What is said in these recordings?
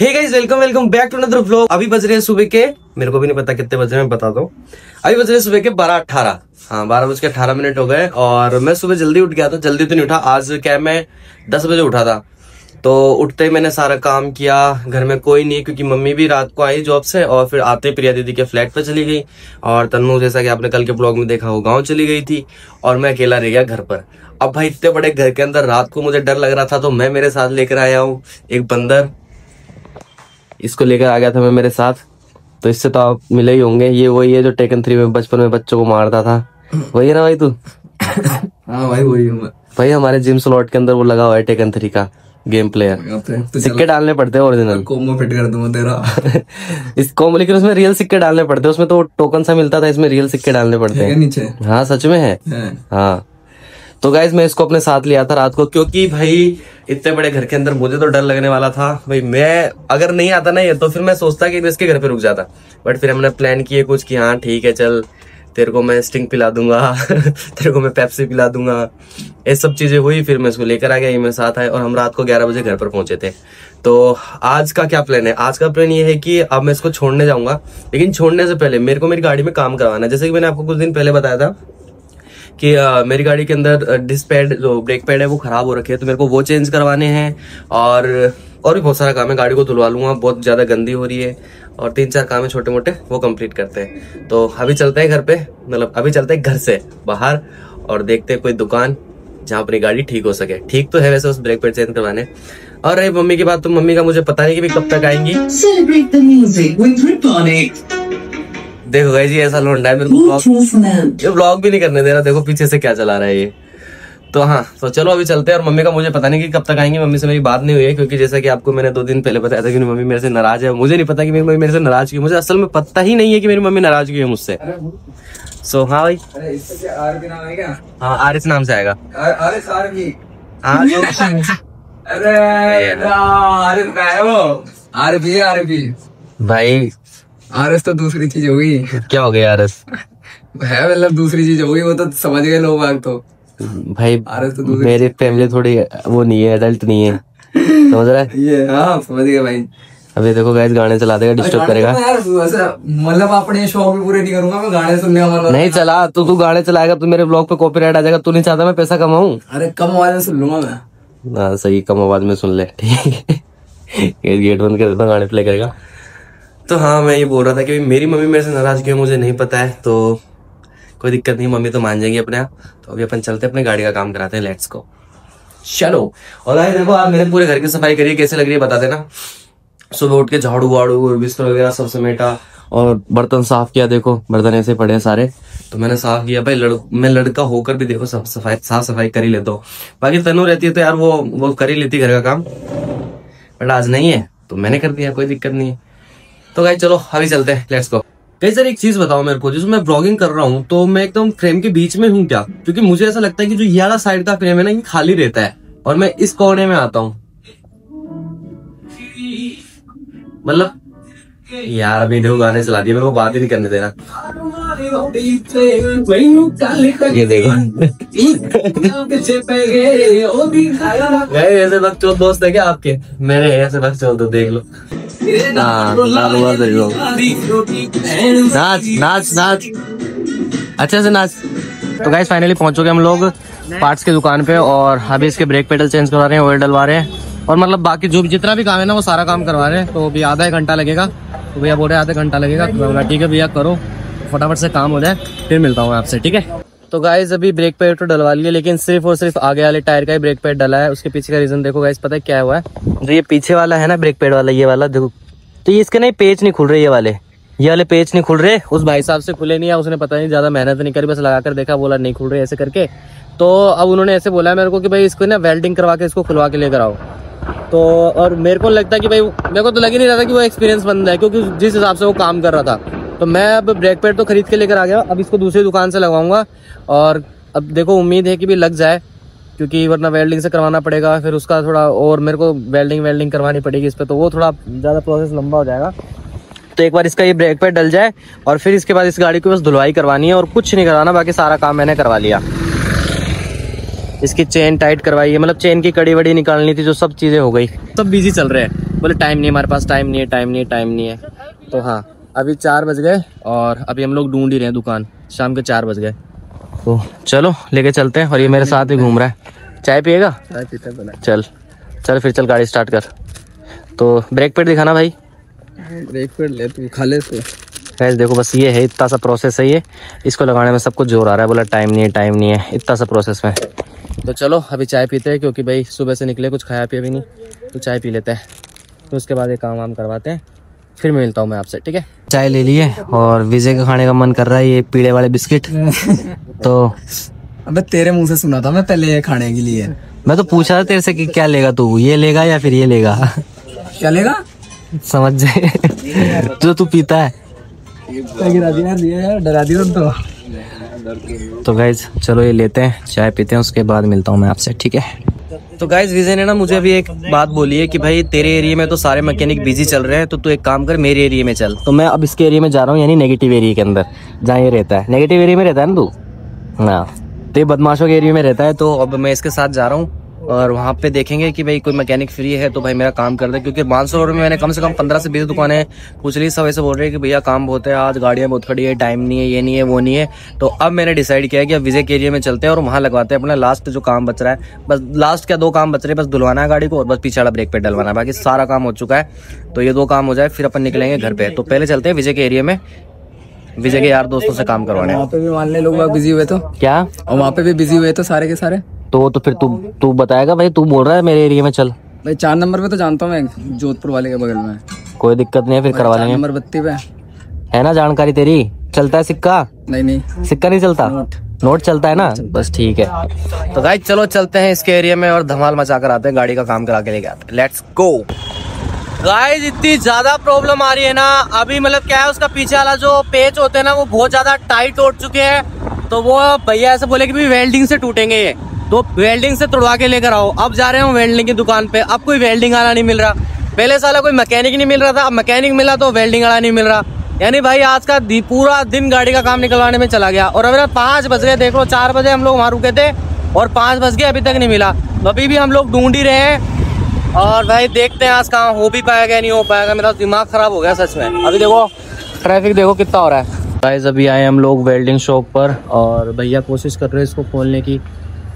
Hey guys, welcome back to another vlog. अभी बज रहे हैं सुबह के, मेरे को भी नहीं पता कितने बज रहे हैं, मैं बताता हूँ। अभी बज रहे हैं सुबह के 12:18। हाँ, 12:18 हो गए। और मैं सुबह जल्दी उठ गया था। जल्दी तो नहीं उठा, आज क्या मैं 10 बजे उठा था। तो उठते ही मैंने सारा काम किया। घर में कोई नहीं, क्योंकि मम्मी भी रात को आई जॉब से, और फिर आते ही प्रिया दीदी के फ्लैट पे चली गई। और तन्नू, जैसा कि आपने कल के ब्लॉग में देखा, वो गाँव चली गई थी और मैं अकेला रह गया घर पर। अब भाई, इतने बड़े घर के अंदर रात को मुझे डर लग रहा था, तो मैं मेरे साथ लेकर आया हूँ एक बंदर। इसको लेकर आ गया था मैं मेरे साथ। तो इससे तो आप मिले ही होंगे। ये वही है जो टेकन 3 में बचपन में बच्चों को मारता था। वही है ना भाई तू? हाँ भाई, वही हूँ मैं। भाई हमारे जिम स्लॉट के अंदर वो लगा हुआ है टेकन 3 का गेम प्लेयर। सिक्के डालने पड़ते हैं ओरिजिनल। कोमो फिट कर दूंगा तेरा। इसको, लेकिन उसमें रियल सिक्के डालने पड़ते हैं। उसमें तो टोकन सा मिलता था, इसमें रियल सिक्के डालने पड़ते हैं नीचे। हाँ, सच में है। हाँ, तो गाइज मैं इसको अपने साथ लिया था रात को, क्योंकि भाई इतने बड़े घर के अंदर मुझे तो डर लगने वाला था। भाई मैं अगर नहीं आता ना ये, तो फिर मैं सोचता कि इसके घर पे रुक जाता। बट फिर हमने प्लान किए कुछ कि हाँ ठीक है, चल तेरे को मैं स्टिंग पिला दूंगा तेरे को मैं पेप्सी पिला दूंगा। ये सब चीजें हुई, फिर मैं इसको लेकर आ गया, ये मेरे साथ आए और हम रात को 11 बजे घर पर पहुंचे थे। तो आज का क्या प्लान है? आज का प्लान ये है कि अब मैं इसको छोड़ने जाऊंगा, लेकिन छोड़ने से पहले मेरे को मेरी गाड़ी में काम करवाना है। जैसे कि मैंने आपको कुछ दिन पहले बताया था कि मेरी गाड़ी के अंदर डिस्क पैड, जो ब्रेक पैड है, वो खराब हो रखे है, तो मेरे को वो चेंज करवाने हैं। और भी बहुत सारा काम है। गाड़ी को धुलवा लूंगा, बहुत ज्यादा गंदी हो रही है। और 3-4 काम है छोटे मोटे, वो कंप्लीट करते हैं। तो अभी चलते हैं घर पे, मतलब अभी चलते हैं घर से बाहर और देखते हैं कोई दुकान जहाँ अपनी गाड़ी ठीक हो सके। ठीक तो है वैसे उस ब्रेक पैड चेंज करवाने। और रही मम्मी की बात, तो मम्मी का मुझे पता नहीं कि भी कब तक आएंगी। देखो गाइस, ये ऐसा लोंडा है, मेरे को ये व्लॉग भी नहीं करने दे रहा। देखो पीछे से क्या चला रहा है ये। तो हाँ, तो चलो अभी चलते हैं। और मम्मी का मुझे पता नहीं कि कब तक आएंगी। मम्मी से मेरी बात नहीं हुई है, क्योंकि जैसा कि आपको मैंने 2 दिन पहले बताया था कि मम्मी मेरे से नाराज है। मुझे नहीं पता कि मेरी मम्मी मेरे से नाराज क्यों, मुझे असल में पता ही नहीं है कि मेरी मम्मी नाराज क्यों है मुझसे। सो हाँ भाई, आरबी नाम है क्या? हाँ, आरिस नाम से आएगा। आरिस आरबी। आरबी भाई आरएस तो दूसरी चीज हो गई। क्या हो गया आरएस? है मतलब दूसरी चीज हो गई, वो तो समझ गए लोग आग। तो भाई आरएस तो मेरी फैमिली थोड़ी वो नहीं है, अडल्ट नहीं है, समझ रहा है ये? हाँ समझ गया भाई। अभी देखो गाइस, गाने चला देगा, डिस्टर्ब करेगा। मतलब अपने शौक भी पूरे नहीं करूंगा मैं, गाने सुनने वाला नहीं चला तो तू गाने चलाएगा तो मेरे ब्लॉग पे कॉपीराइट आ जाएगा। तू नहीं चाहता मैं पैसा कमाऊं? अरे कम आवाज में सुन लूंगा मैं। हाँ सही, कम आवाज में सुन ले, ठीक है। गेट बंद कर देता, गाने प्ले करेगा। तो हाँ, मैं ये बोल रहा था कि मेरी मम्मी मेरे से नाराज क्यों मुझे नहीं पता है। तो कोई दिक्कत नहीं, मम्मी तो मान जाएंगी अपने आप। तो अभी अपन चलते हैं, अपने गाड़ी का काम कराते हैं। लेट्स गो, चलो। और भाई देखो, आप मेरे पूरे घर की सफाई करिए, कैसे लग रही है बता देना। सुबह उठ के झाड़ू वाड़ू, बिस्तर वगैरह सब समेटा और बर्तन साफ किया। देखो बर्तन ऐसे पड़े हैं सारे, तो मैंने साफ किया। भाई मैं लड़का होकर भी देखो साफ सफाई कर ही लेता हूँ। बाकी तनु रहती है तो यार वो कर ही लेती घर का काम, बट आज नहीं है तो मैंने कर दिया, कोई दिक्कत नहीं है। तो गाइस चलो अभी चलते हैं, लेट्स गो। गाइस सर एक चीज बताओ मेरे को, जिसमें मैं ब्लॉगिंग कर रहा हूँ तो मैं एकदम फ्रेम के बीच में हूँ क्या? क्योंकि मुझे ऐसा लगता है कि जो ये वाला साइड का फ्रेम है ना, ये खाली रहता है और मैं इस कोने में आता हूँ। मतलब यार अभी देखो गाने चला दिए, मेरे को बात ही नहीं करने देना। ये देखो ऐसे बकचोद दोस्त है क्या आपके? मेरे ऐसे बकचोद तो देख लो। नाच नाच नाच, अच्छे से नाच। तो गाइस फाइनली पहुंच चुके हम लोग पार्ट्स की दुकान पे, और अभी इसके ब्रेक पेडल चेंज करवा रहे हैं, ऑयल डलवा रहे हैं, और मतलब बाकी जो भी जितना भी काम है ना वो सारा काम करवा रहे हैं। तो अभी आधा 1 घंटा लगेगा। तो भैया बोल रहे आधा घंटा लगेगा। तो मैं बोला ठीक है भैया, करो फटाफट से काम हो जाए, फिर मिलता हूँ आपसे, ठीक है। तो गाइस अभी ब्रेक पैड तो डलवा लिए, लेकिन सिर्फ और सिर्फ आगे वाले टायर का ही ब्रेक पैड डला है। उसके पीछे का रीजन देखो गाइस, पता है क्या हुआ है? जो ये पीछे वाला है ना ब्रेक पैड वाला, ये वाला देखो, तो ये इसके नहीं पेच नहीं खुल रहे, ये वाले पेच नहीं खुल रहे। उस भाई साहब से खुले नहीं है, उसने पता नहीं ज्यादा मेहनत नहीं करी, बस लगाकर देखा, बोला नहीं खुल रहे ऐसे करके। तो अब उन्होंने ऐसे बोला मेरे को कि भाई इसको ना वेल्डिंग करवा के इसको खुलवा के लेकर आओ। तो और मेरे को लगता है कि भाई, मेरे को तो लग ही नहीं रहा था कि वो एक्सपीरियंस बंद है, क्योंकि जिस हिसाब से वो काम कर रहा था। तो मैं अब ब्रेक पैड तो खरीद के लेकर आ गया, अब इसको दूसरी दुकान से लगवाऊंगा। और अब देखो उम्मीद है कि भी लग जाए, क्योंकि वरना वेल्डिंग से करवाना पड़ेगा, फिर उसका थोड़ा और मेरे को वेल्डिंग करवानी पड़ेगी इस पर, तो वो थोड़ा ज़्यादा प्रोसेस लंबा हो जाएगा। तो एक बार इसका ये ब्रेक पैड डल जाए और फिर इसके बाद इस गाड़ी को बस धुलवाई करवानी है और कुछ नहीं करवाना, बाकी सारा काम मैंने करवा लिया। इसकी चेन टाइट करवाई है, मतलब चेन की कड़ी वड़ी निकालनी थी, जो सब चीजें हो गई, सब बिजी चल रहे हैं। बोले टाइम नहीं है हमारे पास, टाइम नहीं है। तो हाँ, अभी 4 बज गए और अभी हम लोग ढूंढ ही रहे हैं दुकान, शाम के 4 बज गए। तो चलो लेके चलते हैं। और ये मेरे साथ ही घूम रहा है। चाय पिएगा? चाय पीते बना। चल फिर चल गाड़ी स्टार्ट कर। तो ब्रेक पेड दिखाना भाई। ब्रेक पेड ले तू, खा ले इसको। गाइस देखो बस ये है, इतना सा प्रोसेस है ये। इसको लगाने में सब कुछ जोर आ रहा है, बोला टाइम नहीं है, इतना सा प्रोसेस में। तो चलो अभी चाय पीते हैं, क्योंकि भाई सुबह से निकले कुछ खाया पिया भी नहीं, तो चाय पी लेते हैं। तो उसके बाद ये काम वाम करवाते हैं, फिर मिलता हूँ मैं आपसे, ठीक है। चाय ले लिए और विजय का खाने का मन कर रहा है ये पीले वाले बिस्किट। तो अबे तेरे मुंह से सुना था मैं पहले ये खाने के लिए। मैं तो पूछा था तेरे से कि क्या लेगा तू, ये लेगा या फिर ये लेगा? क्या लेगा समझ जाए जो तू पीता है। गिरा दिया यार, डरा दिया तो गाइज चलो ये लेते हैं, चाय पीते हैं, उसके बाद मिलता हूँ मैं आपसे, ठीक है। तो गाइज विजय ने ना मुझे अभी एक बात बोली है कि भाई तेरे एरिया में तो सारे मैकेनिक बिजी चल रहे हैं, तो तू एक काम कर मेरे एरिया में चल। तो मैं अब इसके एरिया में जा रहा हूँ, यानी नेगेटिव एरिया के अंदर, जहाँ ये रहता है। नेगेटिव एरिया में रहता है ना तू? हाँ, तो ये बदमाशों के एरिया में रहता है। तो अब मैं इसके साथ जा रहा हूँ और वहाँ पे देखेंगे कि भाई कोई मैकेनिक फ्री है तो भाई मेरा काम कर दे। क्योंकि मानसरोवर में मैंने कम से कम 15 से 20 दुकानें पूछ ली, सब ऐसे बोल रहे हैं कि भैया काम बहुत है, आज गाड़ियाँ बहुत खड़ी है, टाइम नहीं है, ये नहीं है, वो नहीं है। तो अब मैंने डिसाइड किया कि अब विजय के एरिया में चलते हैं और वहाँ लगवाते हैं अपना लास्ट जो काम बच रहा है। बस लास्ट क्या 2 काम बच रहे हैं, बस धुलवाना है गाड़ी को और बस पीछे वाला ब्रेक पे डलवाना है, बाकी सारा काम हो चुका है। तो ये 2 काम हो जाए फिर अपन निकलेंगे घर पे। तो पहले चलते हैं विजय के एरिया में, विजय के यार दोस्तों से काम करवाने। वहाँ पे भी मान ले लोग बिजी हुए तो क्या, और वहाँ पे भी बिजी हुए तो सारे के सारे। तो फिर तू बताएगा भाई, तू बोल रहा है मेरे एरिया में चल। भाई 4 नंबर पे तो जानता हूँ मैं, जोधपुर वाले के बगल में। कोई दिक्कत नहीं है, फिर करवा लेंगे। नंबर 32 पे है ना जानकारी तेरी? चलता है सिक्का? नहीं सिक्का नहीं चलता, नोट चलता है ना, बस ठीक है। तो गाइस चलो चलते हैं इसके एरिया में और धमाल मचा कर आते हैं, गाड़ी का काम करा के लेके आते हैं। Let's go. गाइस इतनी ज्यादा प्रॉब्लम आ रही है ना अभी, मतलब क्या है, उसका पीछे वाला जो पेच होते हैं ना वो बहुत ज्यादा टाइट उठ चुके हैं। तो वो भैया ऐसे बोले कि भाई वेल्डिंग से टूटेंगे ये, तो वेल्डिंग से तुड़वा के लेकर आओ। अब जा रहे हो वेल्डिंग की दुकान पे, अब कोई वेल्डिंग वाला नहीं मिल रहा। पहले साला कोई मैकेनिक नहीं मिल रहा था, अब मैकेनिक मिला तो वेल्डिंग वाला नहीं मिल रहा। यानी भाई आज का पूरा दिन गाड़ी का काम निकलवाने में चला गया। और अभी 5 बज गए, देख लो 4 बजे हम लोग वहाँ रुके थे और 5 बज गए अभी तक नहीं मिला। तो अभी भी हम लोग ढूंढ ही रहे हैं और भाई देखते हैं आज कहाँ हो भी पाएगा नहीं हो पाएगा। मेरा दिमाग खराब हो गया सच में। अभी देखो ट्रैफिक देखो कितना हो रहा है। गाइस अभी आए हम लोग वेल्डिंग शॉप पर और भैया कोशिश कर रहे हैं इसको खोलने की।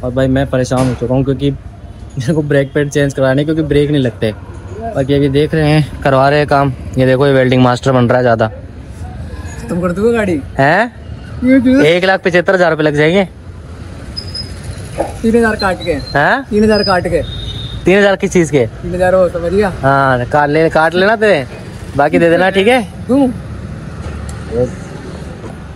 और भाई मैं परेशान हो चुका हूँ क्योंकि मेरे को ब्रेक पैड चेंज कराने, क्योंकि ब्रेक नहीं लगते। बाकी अभी देख रहे हैं, करवा रहे हैं काम। ये देखो ये वेल्डिंग मास्टर बन रहा है ज़्यादा। तुम कर दोगे गाड़ी है? 1,75,000 रुपये लग जाएंगे। 3000 काट के। हैं? 3000 काट के। 3000 किस चीज़ के? 3000 हो समझिए। हाँ काट लेना तेरे, बाकी दे देना, ठीक है।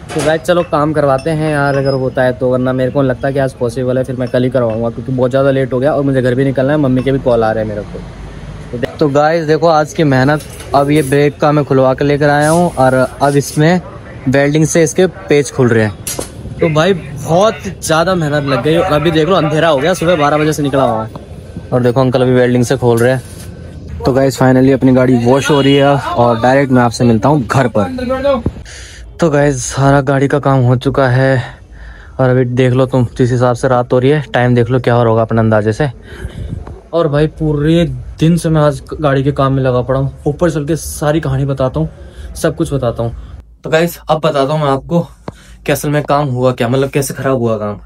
तो गाइस चलो काम करवाते हैं यार, अगर होता है तो, वरना मेरे को लगता है कि आज पॉसिबल है फिर मैं कल ही करवाऊंगा, क्योंकि बहुत ज़्यादा लेट हो गया और मुझे घर भी निकलना है। मम्मी के भी कॉल आ रहे हैं मेरे को। तो गाइस देखो आज की मेहनत। अब ये ब्रेक का मैं खुलवा के लेकर आया हूँ और अब इसमें वेल्डिंग से इसके पेच खुल रहे हैं। तो भाई बहुत ज़्यादा मेहनत लग गई और अभी देख लो अंधेरा हो गया, सुबह 12 बजे से निकला हुआ है और देखो अंकल अभी वेल्डिंग से खोल रहे हैं। तो गाइस फाइनली अपनी गाड़ी वॉश हो रही है और डायरेक्ट मैं आपसे मिलता हूँ घर पर। तो गाइस सारा गाड़ी का काम हो चुका है और अभी देख लो तुम जिस हिसाब से रात हो रही है, टाइम देख लो क्या हो होगा अपने अंदाजे से। और भाई पूरे दिन से मैं आज गाड़ी के काम में लगा पड़ा हूँ। ऊपर चल के सारी कहानी बताता हूँ, सब कुछ बताता हूँ। तो गाइस अब बताता हूँ मैं आपको कि असल में काम हुआ क्या, मतलब कैसे खराब हुआ काम।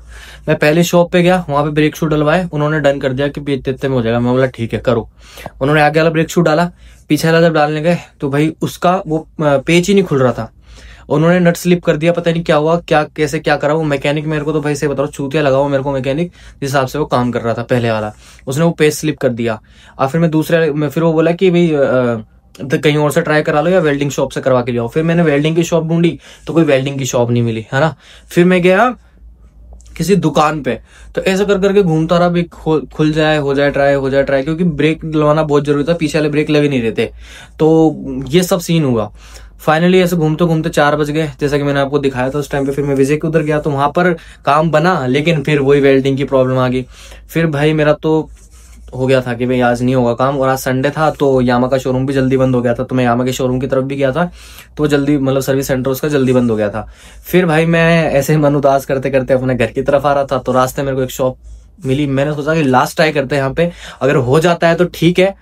मैं पहले शॉप पे गया, वहाँ पे ब्रेक शू डलवाए, उन्होंने डन कर दिया कि इतने में हो जाएगा। मैं बोला ठीक है करो। उन्होंने आगे वाला ब्रेक शू डाला, पीछे वाला जब डालने गए तो भाई उसका वो पेच ही नहीं खुल रहा था। उन्होंने नट स्लिप कर दिया, पता नहीं क्या हुआ, क्या कैसे क्या करा वो मैकेनिक। मेरे को तो भाई से बताओ चूतिया लगा हुआ मेरे को मैकेनिक, जिस हिसाब से वो काम कर रहा था पहले वाला, उसने वो पेच स्लिप कर दिया। और फिर वो बोला कि भाई तो कहीं और से ट्राई करा लो या वेल्डिंग शॉप से करवा के लियाओ। फिर मैंने वेल्डिंग की शॉप ढूंढी तो कोई वेल्डिंग की शॉप नहीं मिली, है ना। फिर मैं गया किसी दुकान पे, तो ऐसा कर करके घूमता रहा, भी खुल जाए हो जाए ट्राई, क्योंकि ब्रेक डलवाना बहुत जरूरी था, पीछे वाले ब्रेक लग नहीं रहे थे। तो ये सब सीन हुआ। फाइनली ऐसे घूमते घूमते 4 बज गए, जैसा कि मैंने आपको दिखाया था उस टाइम पे। फिर मैं विजय के उधर गया तो वहां पर काम बना, लेकिन फिर वही वेल्डिंग की प्रॉब्लम आ गई। फिर भाई मेरा तो हो गया था कि भाई आज नहीं होगा काम, और आज संडे था तो यामा का शोरूम भी जल्दी बंद हो गया था। तो मैं यामा के शोरूम की तरफ भी गया था तो जल्दी, मतलब सर्विस सेंटर उसका जल्दी बंद हो गया था। फिर भाई मैं ऐसे मन उदास करते करते अपने घर की तरफ आ रहा था तो रास्ते मेरे को एक शॉप मिली। मैंने सोचा कि लास्ट ट्राई करते हैं यहाँ पे, अगर हो जाता है तो ठीक है,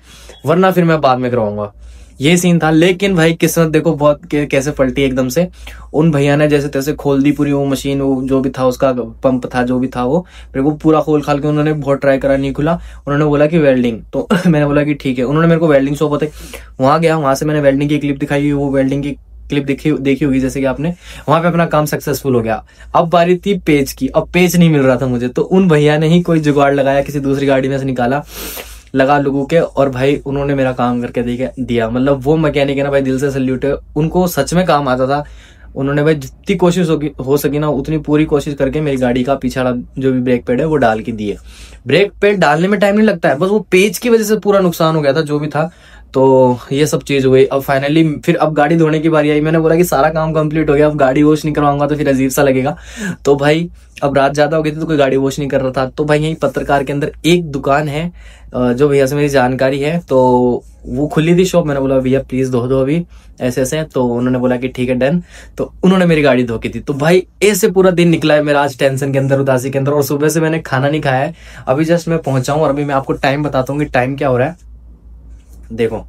वरना फिर मैं बाद में करवाऊंगा। ये सीन था। लेकिन भाई किस्मत देखो बहुत कैसे पलटी एकदम से। उन भैया ने जैसे तैसे खोल दी पूरी वो मशीन, वो जो भी था उसका पंप था जो भी था वो मेरे को पूरा खोल खाल के उन्होंने बहुत ट्राई करा, नहीं खुला। उन्होंने बोला कि वेल्डिंग, तो मैंने बोला कि ठीक है। उन्होंने मेरे को वेल्डिंग शॉप बताई, वहां गया, वहां से मैंने वेल्डिंग की क्लिप दिखाई, वो वेल्डिंग की क्लिप देखी होगी जैसे कि आपने, वहां पे अपना काम सक्सेसफुल हो गया। अब बारी थी पेज की, अब पेज नहीं मिल रहा था मुझे, तो उन भैया ने ही कोई जुगाड़ लगाया, किसी दूसरी गाड़ी में से निकाला, लगा लोगों के, और भाई उन्होंने मेरा काम करके दिया। मतलब वो मैकेनिक है ना भाई, दिल से सल्यूट है उनको, सच में काम आता था। उन्होंने भाई जितनी कोशिश हो सकी ना उतनी पूरी कोशिश करके मेरी गाड़ी का पिछड़ा जो भी ब्रेक पैड है वो डाल के दिए। ब्रेक पैड डालने में टाइम नहीं लगता है, बस वो पेज की वजह से पूरा नुकसान हो गया था जो भी था। तो ये सब चीज हुई। अब फाइनली फिर अब गाड़ी धोने की बारी आई। मैंने बोला कि सारा काम कंप्लीट हो गया, अब गाड़ी वॉश नहीं करवाऊंगा तो फिर अजीब सा लगेगा। तो भाई अब रात ज्यादा हो गई थी तो कोई गाड़ी वॉश नहीं कर रहा था। तो भाई यही पत्रकार के अंदर एक दुकान है जो भैया से मेरी जानकारी है, तो वो खुली थी शॉप। मैंने बोला भैया प्लीज धो दो अभी ऐसे ऐसे, तो उन्होंने बोला कि ठीक है डन। तो उन्होंने मेरी गाड़ी धो की थी। तो भाई ऐसे पूरा दिन निकला है मेरा आज, टेंशन के अंदर, उदासी के अंदर। और सुबह से मैंने खाना नहीं खाया है, अभी जस्ट मैं पहुंचा हूँ। और अभी मैं आपको टाइम बताता हूँ कि टाइम क्या हो रहा है। देखो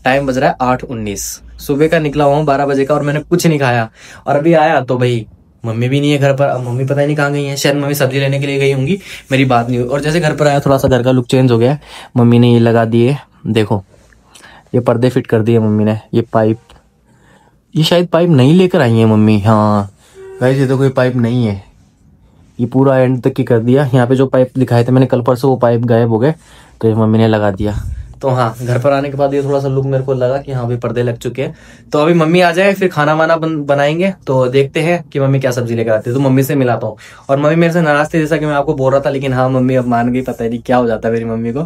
टाइम बज रहा है 8:19, सुबह का निकला हुआ हूँ 12 बजे का, और मैंने कुछ नहीं खाया। और अभी आया तो भाई मम्मी भी नहीं है घर पर। अब मम्मी पता नहीं कहाँ गई है, शायद मम्मी सब्जी लेने के लिए गई होंगी, मेरी बात नहीं हुई। और जैसे घर पर आया थोड़ा सा घर का लुक चेंज हो गया। मम्मी ने ये लगा दिए, देखो ये पर्दे फिट कर दिए मम्मी ने। ये पाइप, ये शायद पाइप नहीं लेकर आई है मम्मी। हाँ गाइस ये तो कोई पाइप नहीं है, ये पूरा एंड तक की कर दिया। यहाँ पे जो पाइप दिखाए थे मैंने कल परसों, वो पाइप गायब हो गए, तो ये मम्मी ने लगा दिया। तो हाँ घर पर आने के बाद ये थोड़ा सा लुक मेरे को लगा कि हाँ भाई पर्दे लग चुके हैं। तो अभी मम्मी आ जाए फिर खाना वाना बनाएंगे, तो देखते हैं कि मम्मी क्या सब्जी लेकर आती है। तो मम्मी से मिलाता हूँ। और मम्मी मेरे से नाराज थी जैसा कि मैं आपको बोल रहा था, लेकिन हाँ मम्मी अब मान गई, पता नहीं क्या हो जाता है मेरी मम्मी को।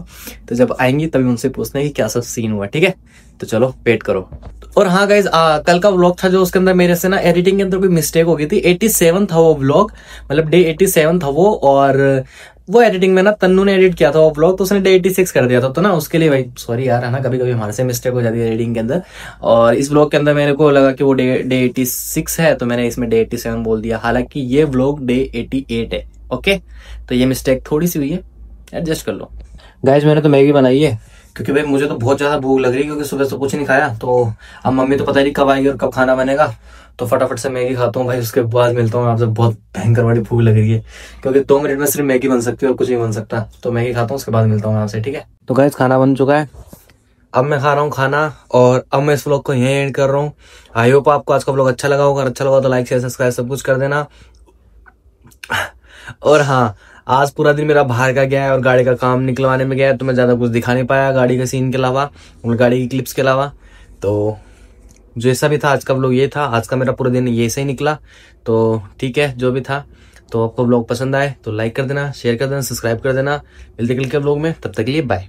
तो जब आएंगी तभी उनसे पूछना है कि क्या सब सीन हुआ, ठीक है। तो चलो वेट करो। और हाँ गाइज कल का व्लॉग था जो, उसके अंदर मेरे से ना एडिटिंग के अंदर कोई मिस्टेक हो गई थी। 87 था वो व्लॉग, मतलब डे 87 था वो। और वो एडिटिंग में ना तन्नू ने एडिट किया था वो व्लॉग, तो उसने डे 86 कर दिया था। तो ना उसके लिए भाई सॉरी यार, है ना, कभी कभी हमारे से मिस्टेक हो जाती है एडिटिंग के अंदर। और इस व्लॉग के अंदर मेरे को लगा कि वो डे 86 है, तो मैंने इसमें डे 87 बोल दिया, हालांकि ये व्लॉग डे 88 है। ओके, तो ये मिस्टेक थोड़ी सी हुई है, एडजस्ट कर लो। गाइस मैंने तो मैगी बनाई है, क्योंकि भाई मुझे तो बहुत ज्यादा भूख लग रही है, क्योंकि सुबह से कुछ नहीं खाया। तो अब मम्मी तो पता नहीं कब आएगी और कब खाना बनेगा, तो फटाफट से मैगी खाता हूँ भाई, उसके बाद मिलता हूँ आपसे। बहुत भयंकर वाली भूख लग रही है, क्योंकि 2 मिनट में सिर्फ मैगी बन सकती है और कुछ नहीं बन सकता। तो मैगी खाता हूँ, उसके बाद मिलता हूँ आपसे, ठीक है। तो गाइस खाना बन चुका है, अब मैं खा रहा हूँ खाना, और अब मैं इस व्लॉग को यहीं एंड कर रहा हूँ। आई होप आपको आज का व्लॉग अच्छा लगा होगा। अच्छा लगा तो लाइक शेयर सब्सक्राइब सब कुछ कर देना। और हाँ आज पूरा दिन मेरा बाहर का गया है और गाड़ी का काम निकलवाने में गया है, तो मैं ज्यादा कुछ दिखा नहीं पाया गाड़ी के सीन के अलावा और गाड़ी की क्लिप्स के अलावा। तो जैसा भी था आज का व्लॉग ये था, आज का मेरा पूरा दिन ये से ही निकला। तो ठीक है जो भी था। तो आपको व्लॉग पसंद आए तो लाइक कर देना, शेयर कर देना, सब्सक्राइब कर देना। मिलते कल के व्लॉग में, तब तक के लिए बाय।